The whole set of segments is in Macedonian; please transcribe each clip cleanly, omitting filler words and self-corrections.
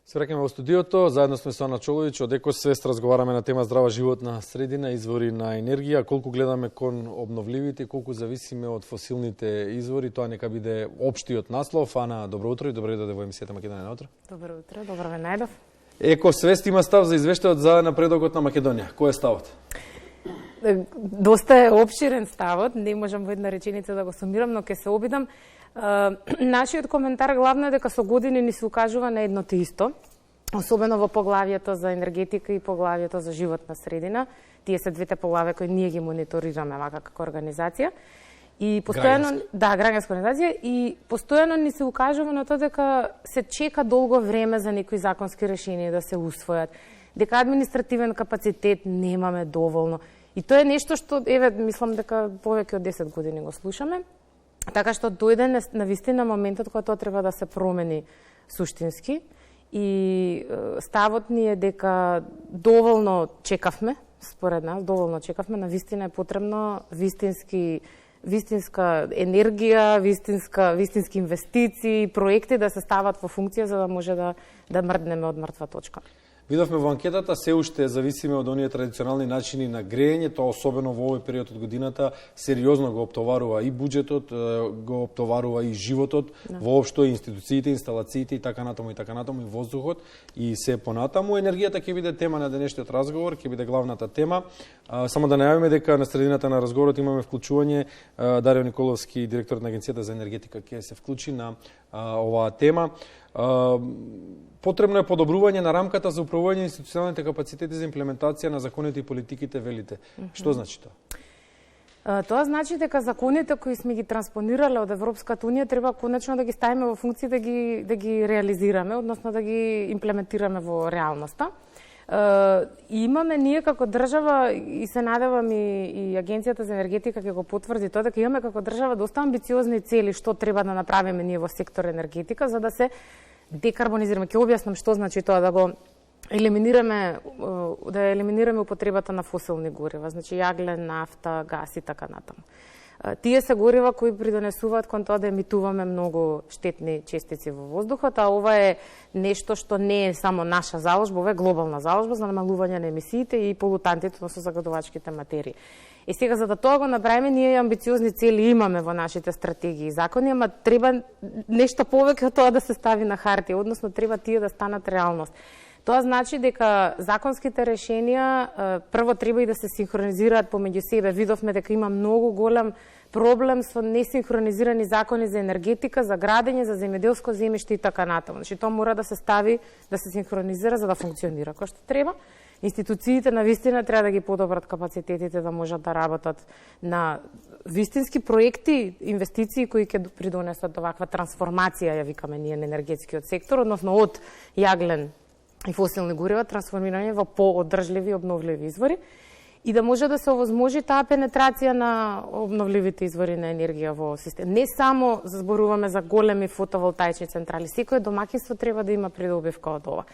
Се враќаме во студиото, заедно сме со Ана Чолович од Екосвест, разговараме на тема здрава животна средина, извори на енергија, колку гледаме кон обновливите, колку зависиме од фосилните извори, тоа нека биде општиот наслов. Ана, добро утро и добре дојде во емисијата Македонија на утро. Добро утро, добро ве најдов. Екосвест има став за извештајот за напредокот на Македонија. Кој е ставот? Доста е опширен ставот, не можам во една реченица да го сумирам, но ќе се обидам. Нашиот коментар главно е дека со години ни се укажува на едно те исто, особено во поглавието за енергетика и поглавието за животна средина. Тие се двете поглавја кои ние ги мониторираме вака како организација. И постојано, граѓанска организација, и постојано ни се укажува на тоа дека се чека долго време за некои законски решенија да се усвојат, дека административен капацитет немаме доволно. И тоа е нешто што, мислам дека повеќе од 10 години го слушаме. Така што дојде на вистина моментот кога тоа треба да се промени суштински и ставот ни е дека доволно чекавме, според нас, доволно чекавме, на вистина е потребно вистинска енергија, вистински инвестиции, проекти да се стават во функција за да може да мрднеме од мртва точка. Видовме во анкетата, се уште зависиме од оние традиционални начини на грејење, тоа особено во овој период од годината сериозно го оптоварува и буџетот, го оптоварува и животот, воопшто и институциите, инсталациите и така натаму, и воздухот и се понатаму. Енергијата ќе биде тема на денешниот разговор, ќе биде главната тема. Само да најавиме дека на средината на разговорот имаме вклучување, Дарио Николовски, директор на Агенцијата за енергетика, ќе се вклучи на оваа тема. Потребно е подобрување на рамката за управување институционалните капацитети за имплементација на законите и политиките, велите. Што значи тоа? Тоа значи дека законите кои сме ги транспонирале од Европската унија треба конечно да ги ставиме во функција да ги реализираме, односно да ги имплементираме во реалноста. Имаме ние како држава, и се надевам и Агенцијата за енергетика ќе го потврди тоа, дека имаме како држава доста амбициозни цели што треба да направиме ние во сектор енергетика за да се декарбонизираме. Ќе објаснам што значи тоа, да елиминираме употребата на фосилни горива, значи јаглен, нафта, газ и така натаму. Тие се горива кои придонесуваат кон тоа да емитуваме многу штетни честици во воздухот, а ова е нешто што не е само наша заложба, ова е глобална заложба за намалување на емисиите и полутантите, односно загадувачките материи. И сега, за да тоа го направиме, ние амбициозни цели имаме во нашите стратегии и закони, ама треба нешто повеќе од тоа да се стави на хартија, односно треба тие да станат реалност. Тоа значи дека законските решенија прво треба и да се синхронизираат помеѓу себе. Видовме дека има многу голем проблем со несинхронизирани закони за енергетика, за градење, за земјоделско земјиште и така натаму. Значи тоа мора да се стави, да се синхронизира за да функционира кој што треба. Институциите на вистина треба да ги подобрат капацитетите да можат да работат на вистински проекти, инвестиции кои ќе придонесат оваква трансформација, ја викаме ние, на енергетскиот сектор, односно од јаглен и фосилни горива, трансформирање во поодржливи и обновливи извори и да може да се овозможи таа пенетрација на обновливите извори на енергија во систем. Не само зборуваме за големи фотоволтаични централи, секој домаќинство треба да има придобивка од ова.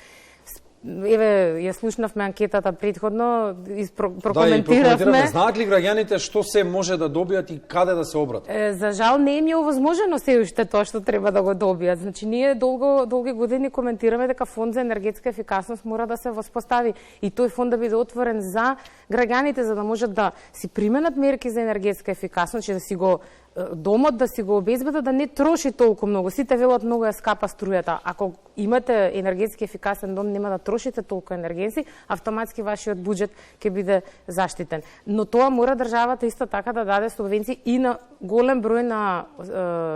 Ја слушнавме анкетата претходно, прокоментиравме. Знаат ли граѓаните што се може да добијат и каде да се обратат? За жал не им е овозможено се уште тоа што треба да го добијат. Значи ние долги години коментираме дека фонд за енергетска ефикасност мора да се воспостави и тој фонд да биде отворен за граѓаните за да можат да си применат мерки за енергетска ефикасност, да си го домот да си го обезбедат да не троши толку многу. Сите велат многу е скапа струјата. Ако имате енергетски ефикасен дом, нема да трошите толку енергенци, автоматски вашиот буџет ќе биде заштитен. Но тоа мора државата исто така да даде субвенции и на голем број на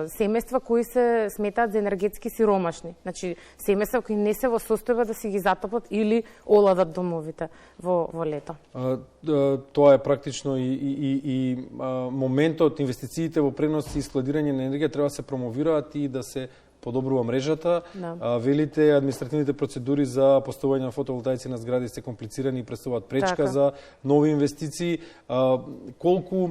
семејства кои се сметаат за енергетски сиромашни. Значи семејства кои не се во состојба да си ги затопат или оладат домовите во лето. Тоа е практично и моментот инвестициите во пренос и складирање на енергија треба да се промовираат и да се подобрува мрежата. Велите административните процедури за поставување на фотоволтаици на згради се комплицирани и представуваат пречка за нови инвестиции. Колку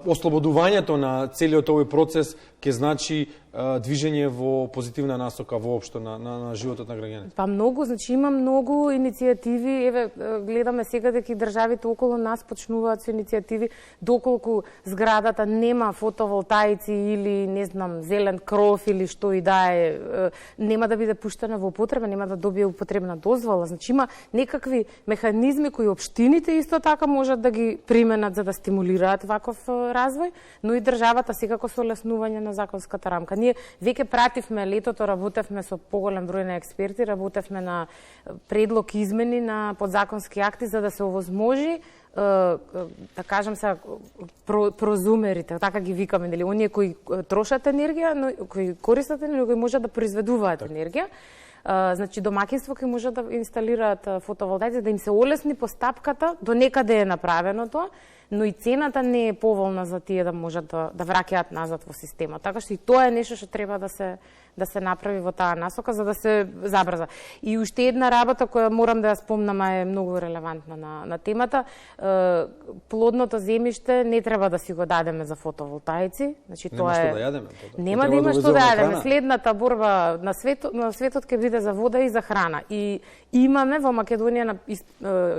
ослободувањето на целиот овој процес ќе значи движење во позитивна насока воопшто на животот на граѓаните? Па многу, значи има многу иницијативи, еве гледаме сега дека и државите околу нас почнуваат со иницијативи, доколку зградата нема фотоволтаици или не знам зелен кров или што и да е, нема да биде пуштена во употреба, нема да добие употребна дозвола. Значи има некакви механизми кои општините исто така можат да ги применат за да стимулираат ваков развој, но и државата секако со олеснување на законската рамка. Ние веќе пративме летото, работевме со поголем број на експерти, работевме на предлог измени на подзаконски акти за да се овозможи да кажам се прозумерите, така ги викаме, нели, оние кои трошат енергија, но кои користат енергија, кои можат да произведуваат енергија. Значи домаќинство кои можат да инсталираат фотоволтаици, да им се олесни постапката, до некаде е направено тоа, но и цената не е поволна за тие да можат да враќаат назад во системот. Така што и тоа е нешто што треба да се направи во таа насока за да се забрза. И уште една работа која морам да ја спомнам, е многу релевантна на темата. Плодното земјиште не треба да си го дадеме за фотоволтаици. Значи тоа е да јадеме, нема да има што да јадеме. Следната борба на светот ќе биде за вода и за храна. И имаме во Македонија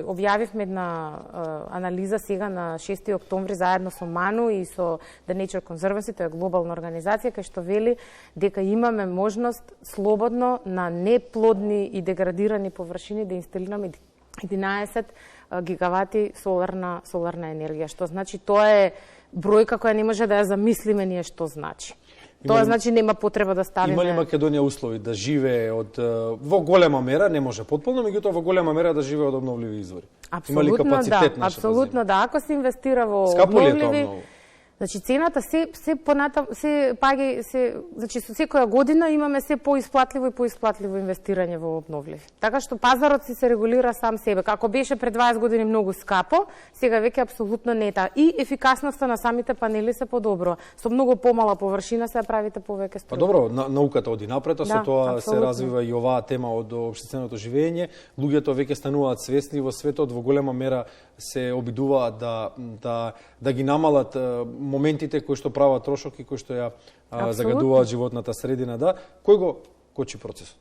објавивме една анализа сега на 6 октомври заедно со МАНУ и со The Nature Conservancy, тоа е глобална организација која што вели дека имаме можност слободно на неплодни и деградирани површини да инсталираме 11 гигавати соларна енергија, што значи тоа е бројка која не може да ја замислиме ние што значи. Тоа значи нема потреба да ставиме. Има ли Македонија услови да живее во голема мера, не може потполно, меѓутоа во голема мера да живее од обновливи извори? Апсолутно, има ли капацитет да, апсолутно да. Ако се инвестира во обновливи, значи цената се паѓа, значи со секоја година имаме се поисплатливо и поисплатливо инвестирање во обновливи. Така што пазарот се регулира сам себе. Како беше пред 20 години многу скапо, сега веќе апсолутно не е така. И ефикасноста на самите панели се подобрува. Со многу помала површина се правите повеќе струја. Па добро, науката оди напред, со тоа се развива и оваа тема од општественото живење. Луѓето веќе стануваат свесни во светот, во голема мера се обидуваат да ги намалат моментите кои што прават трошок и кои што ја загадуваат животната средина, да. Кој го кочи процесот?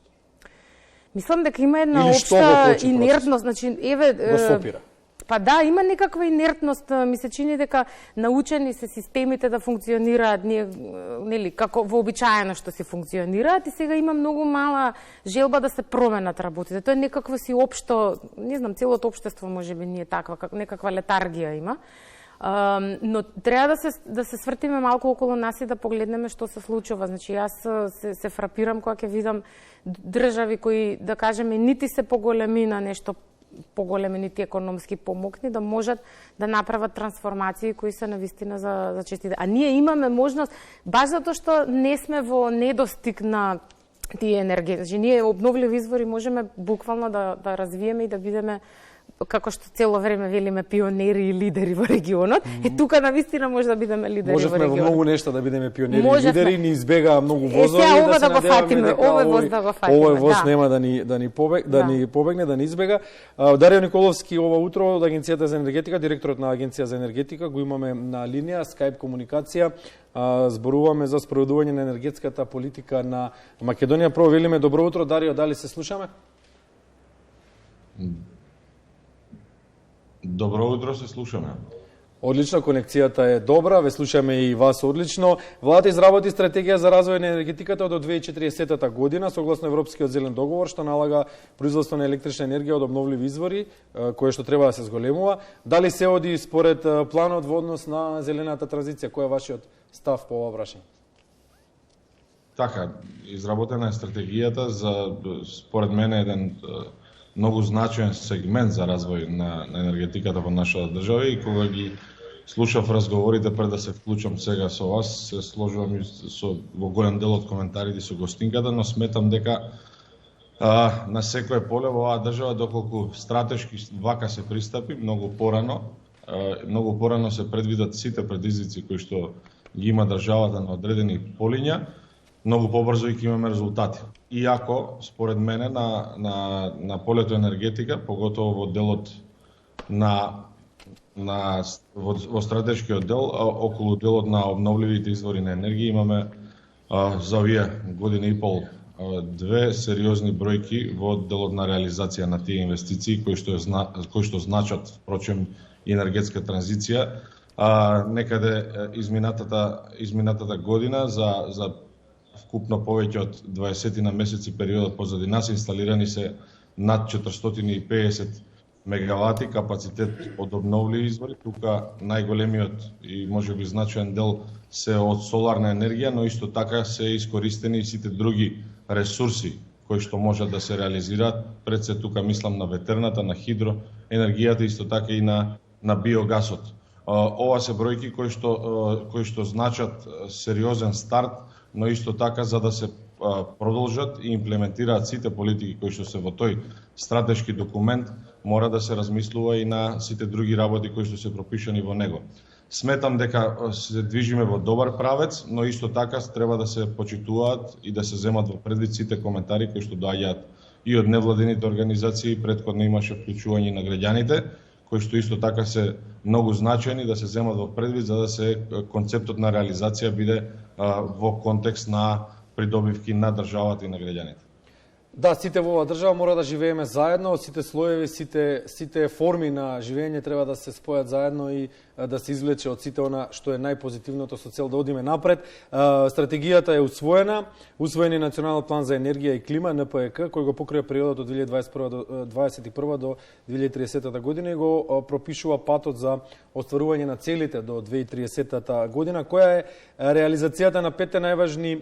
Мислам дека има една општа инертност, значи еве го сопира. Па да, има некаква инертност, ми се чини дека научени се системите да функционираат нели како вообичаено што се функционираат и сега има многу мала желба да се променат работите. Тоа е некакво си општо, не знам, целото општество можеби не е таква, некаква летаргија има. Но треба да се свртиме малку околу нас и да погледнеме што се случува. Значи јас се фрапирам кога ќе видам држави кои, да кажеме, нити се поголеми на нешто поголеми, нити економски помокни, да можат да направат трансформации кои се навистина за честите. А ние имаме можност, баш затоа што не сме во недостиг на тие енергии. Значи ние обновливи извори можеме буквално да развиеме и да бидеме, како што цело време велиме, пионери и лидери во регионот. Тука навистина може да бидеме лидери во регионот. Можевме во многу нешта да бидеме пионери и лидери, ни избега многу возови. Ова да го фатиме, овој воз да го фатиме. Овој воз нема да ни побегне, да ни избега. Дарио Николовски ова утро од Агенцијата за енергетика, директорот на Агенција за енергетика, го имаме на линија, Skype комуникација. Зборуваме за спроведување на енергетската политика на Македонија. Прво велиме добро утро, Дарио, дали се слушаме? Добро утро, се слушаме. Одлично, конекцијата е добра, ве слушаме и вас одлично. Владата изработи стратегија за развој на енергетиката до 2040 година, согласно Европскиот зелен договор, што налага производство на електрична енергија од обновливи извори, кое што треба да се зголемува. Дали се оди според планот во однос на зелената транзиција? Кој е вашиот став по ова прашање? Така, изработена е стратегијата за, според мене, еден многу значаен сегмент за развој на енергетиката во нашата држава и кога ги слушав разговорите пред да се вклучам сега со вас, се сложувам и во голем дел од коментарите со гостинката, но сметам дека на секое поле во оваа држава, доколку стратешки вака се пристапи, многу порано се предвидат сите предизвици кои што ги има државата на одредени полиња, многу побрзо и ќе имаме резултати. Иако, според мене, на полето енергетика, поготово во делот во стратешкиот дел, околу делот на обновливите извори на енергија, имаме за овие година и пол две сериозни бројки во делот на реализација на тие инвестиции кои што значат впрочем и енергетска транзиција. Некаде изминатата година за вкупно повеќе од 20 на месеци периодот позади нас инсталирани се над 450 мегавати капацитет од обновливи извори. Тука најголемиот и можеби значаен дел се од соларна енергија, но исто така се искористени и сите други ресурси кои што можат да се реализираат. Пред се тука мислам на ветерната, на хидроенергијата, исто така и на биогасот. Ова се бројки кои што значат сериозен старт, но исто така за да се продолжат и имплементираат сите политики кои што се во тој стратешки документ, мора да се размислува и на сите други работи кои што се пропишани во него. Сметам дека се движиме во добар правец, но исто така треба да се почитуваат и да се земат во предвид сите коментари кои што доаѓаат и од невладините организации. Претходно имаше вклучување на граѓаните, кои што исто така се многу значајни да се земат во предвид за да се концептот на реализација биде во контекст на придобивки на државата и на граѓаните. Да, сите во оваа држава мора да живееме заедно, сите слоеви, сите форми на живење треба да се спојат заедно и да се извлече од сите она што е најпозитивното со цел да одиме напред. Стратегијата е усвоена, усвоен е Националниот план за енергија и клима НПЕК, кој го покрива периодот од 2021 до 2030 година и го пропишува патот за остварување на целите до 2030 година, која е реализацијата на 5 најважни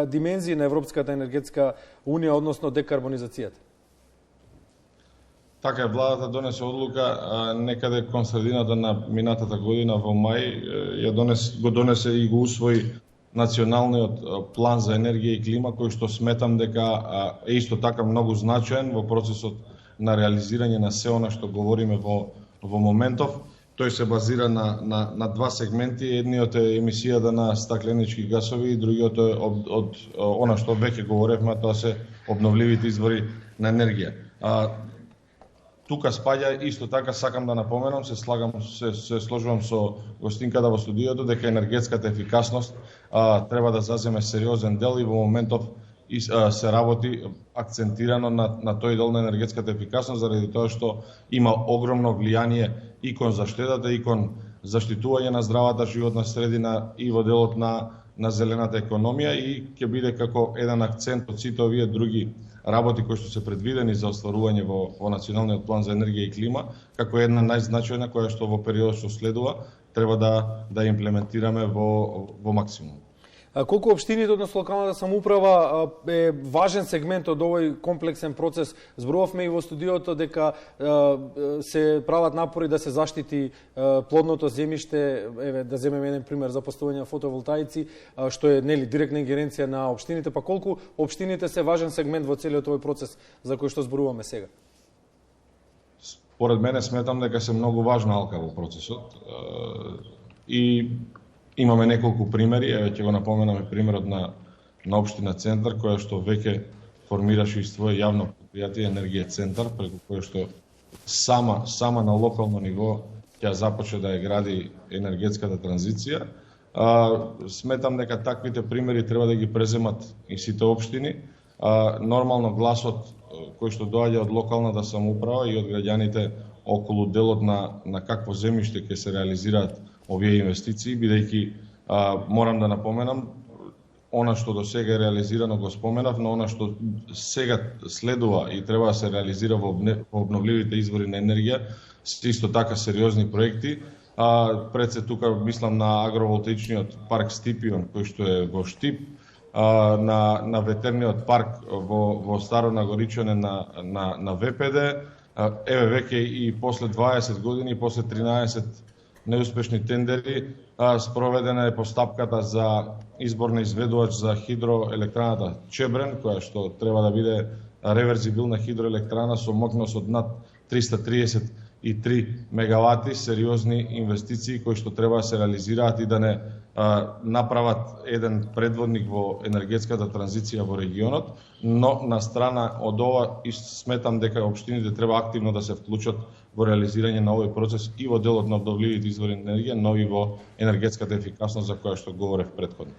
димензии на Европската енергетска унија, односно декарбонизацијата. Така е, владата донесе одлука некаде кон средината на минатата година во мај, го донесе и го усвои Националниот план за енергија и клима, кој што сметам дека е исто така многу значаен во процесот на реализирање на се она што говориме во моментов. Тој се базира на два сегменти. Едниот е емисијата на стакленички гасови и другиот е од она што веќе говоревме, тоа се обновливите извори на енергија. Тука спаѓа исто така, сакам да напоменам, се сложувам со гостинката во студиото дека енергетската ефикасност треба да заземе сериозен дел и во моментов се работи акцентирано на тој дел на енергетската ефикасност, заради тоа што има огромно влијание и кон заштедата и кон заштитување на здравата животна средина и во делот на зелената економија, и ќе биде како еден акцент од сите овие други работи кои што се предвидени за остварување во Националниот план за енергија и клима, како една најзначајна која што во периодот што следува треба да имплементираме во максимум. Колку општините, односно локалната самоуправа, е важен сегмент од овој комплексен процес? Зборувавме и во студиото дека се прават напори да се заштити плодното земјиште, да земеме еден пример за поставување на фотоволтаици, што е директна ингеренција на општините, па колку општините се важен сегмент во целиот овој процес за кој што зборуваме сега? Според мене сметам дека се многу важна алка во процесот и имаме неколку примери, ќе го напоменаме примерот на општина Центар, која што веќе формираше и своје јавно предпријатие Енергија Центар, преку која што сама на локално ниво ќе започне да ја гради енергетската транзиција. Сметам дека таквите примери треба да ги преземат и сите општини. Нормално гласот кој што доаѓа од локалната самоуправа и од граѓаните околу делот на какво земјиште ќе се реализираат овие инвестиции, бидејќи морам да напоменам, она што до сега е реализирано го споменав, но она што сега следува и треба да се реализира во обновливите извори на енергија, се исто така сериозни проекти. Пред се тука мислам на агроволтаичниот парк Стипион, кој што е во Штип, на ветерниот парк во Старо Нагоричане на ВПД. Еве веќе и после 20 години, после 13 неуспешни тендери, спроведена е постапката за избор на изведувач за хидроелектраната Чебрен, која што треба да биде реверзибилна хидроелектрана со мощност од над 333 мегавати, сериозни инвестиции кои што треба да се реализираат и да не направат еден предводник во енергетската транзиција во регионот, но на страна од ова сметам дека општините треба активно да се вклучат во реализирање на овој процес и во делот на обновливите извори на енергија, но и во енергетската ефикасност за која што говорев претходно.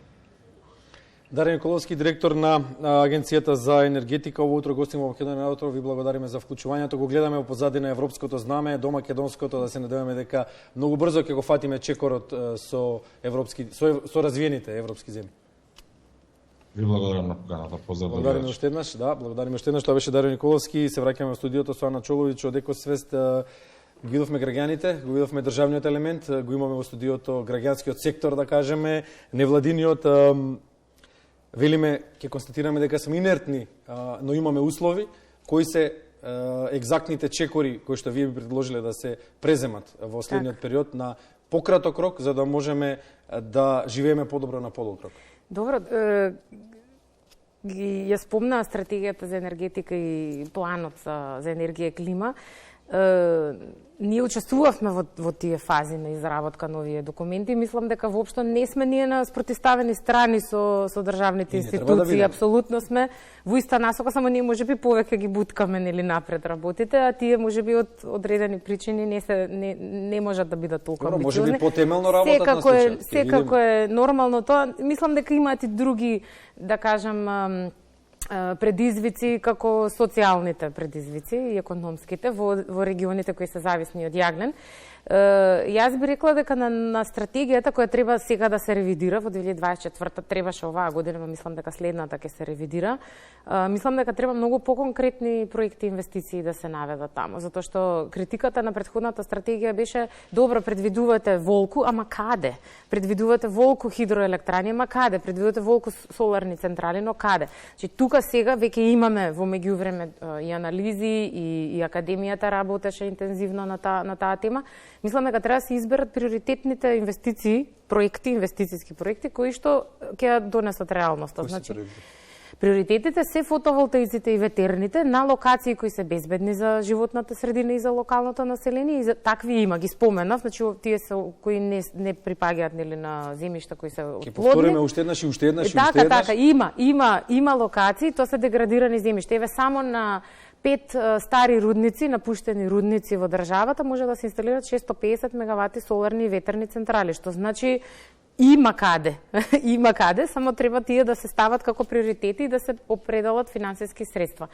Дарин Николовски, директор на Агенцијата за енергетика, ово утро гостиме во Македонија на утро. Ви благодариме за вклучувањето. Го гледаме во позадина европското знаме, до македонското, да се надеваме дека многу брзо ќе го фатиме чекорот со развиените европски земји. Ви благодарам на поканата. Поздрав. Благодариме уште еднаш. Да, благодариме уште еднаш. Тоа беше Дарин Николовски. Се враќаме во студиото со Ана Чоловиќ од Екосвест. Го видовме граѓаните, го видовме државниот елемент, го имаме во студиото граѓанскиот сектор, да кажеме, невладиниот. Велиме, ќе констатираме дека сме инертни, но имаме услови кои се екзактните чекори кои што вие би предложиле да се преземат во следниот период на пократок рок, за да можеме да живееме подобро на подолг рок. Добро, ја спомна стратегијата за енергетика и планот за енергија и клима. Ние учествувавме во тие фази на изработка на овие документи. Мислам дека воопшто не сме ние на спротивставени страни со државните институции. Апсолутно сме во иста насока, само ние можеби повеќе ги буткаме нели напред работите, а тие можеби од одредени причини не можат да бидат толку амбициозни. Можеби потемелно работат на случај. Секако е нормално тоа. Мислам дека имаат и други, да кажам, предизвици како социјалните предизвици и економските во регионите кои се зависни од јаглен. Јас би рекла дека на стратегијата која треба сега да се ревидира во 2024-та, требаше оваа година, мислам дека следната ќе се ревидира. Мислам дека треба многу поконкретни проекти и инвестиции да се наведат таму, затоа што критиката на претходната стратегија беше добро, предвидувате волку, ама каде? Предвидувате волку хидроелектрани, ама каде? Предвидувате волку соларни централи, но каде? Значи тука сега веќе имаме во меѓувреме и анализи и академијата работеше интензивно на таа тема. Мислам дека треба да се изберат приоритетните инвестициски проекти кои што ќе донесат реалноста. Значи, приоритетите се фотоволтаиците и ветерните на локации кои се безбедни за животната средина и за локалното население, и за такви има, ги споменав, значи тие се кои не припаѓаат нели на земјишта кои се плодни. Ќе повториме уште еднаш и уште еднаш. Така, има локации, тоа се деградирани земјишта. Еве само на 5 стари рудници, напуштени рудници во државата, може да се инсталират 650 мегавати соларни и ветерни централи, што значи има каде, само треба тие да се стават како приоритети и да се определат финансиски средства.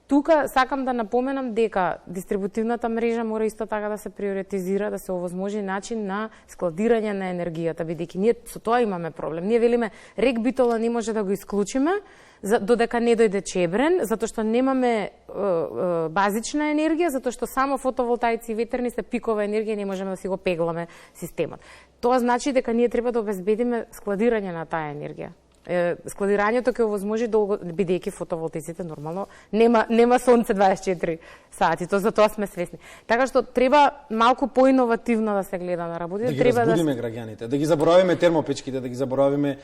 Тука сакам да напоменам дека дистрибутивната мрежа мора исто така да се приоритизира, да се овозможи начин на складирање на енергијата, бидејќи ние со тоа имаме проблем. Ние велиме рек Битола не може да го исклучиме додека не дојде Чебрен, затоа што немаме базична енергија, затоа што само фотоволтаици и ветерни се пикова енергија, не можеме да си го пегламе системот. Тоа значи дека ние треба да обезбедиме складирање на таа енергија. Складирањето ќе овозможи долго, бидејќи фотоволтаиците нормално нема сонце 24 сати, тоа за тоа сме свесни. Така што треба малку поиновативно да се гледа на работите. Да ги разбудиме граѓаните, да ги заборавиме термопечките, да го заборавиме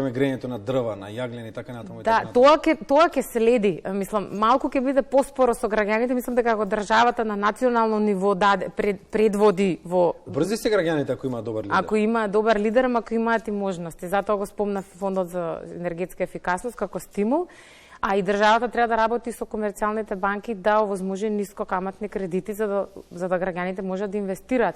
грењето на дрва, на јаглен и така натаму. Да, тоа ќе следи. Мислам, малку ќе биде поспоро со граѓаните, мислам дека ако државата на национално ниво предводи во брзи се граѓаните ако има добар лидер. Ако има добар лидер, ако имаат и можности. Затоа го спомнав фондот за енергетска ефикасност како стимул, а и државата треба да работи со комерцијалните банки да овозможи нискокаматни кредити за да граѓаните можат да инвестираат.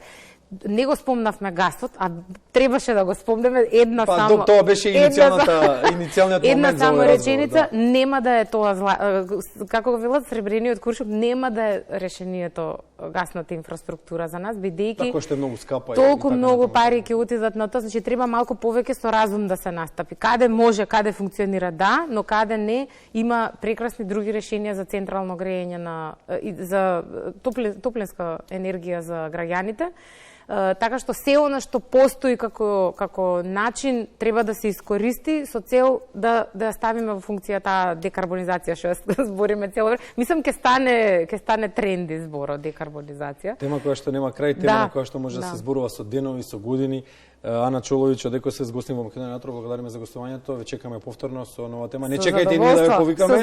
Не го спомнавме гасот, а требаше да го спомнеме само. Тоа беше иницијалниот момент за овој реченица, да. Нема да е тоа како го велат сребрениот куршум, нема да е решението гасната инфраструктура за нас, бидејќи како што е многу скапа толку многу пари ќе отидат на тоа, значи треба малку повеќе со разум да се настапи. Каде може, каде функционира да, но каде не, има прекрасни други решенија за централно грејење за топлинска енергија за граѓаните. Така што се она што постои како начин треба да се искористи со цел да ставиме во функција таа декарбонизација што збориме цело време. Мислам ќе стане тренди зборот декарбонизација. Тема која што нема крај, тема која што може да се зборува со денови, со години. Ана Чоловиќ од Екосвест гостин во Македонија на утро, благодариме за гостувањето. Ве чекаме повторно со нова тема. Не чекајте ние да ве повикаме.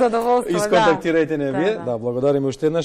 Исконтактирајте не вие. Да, благодариме уште еднаш.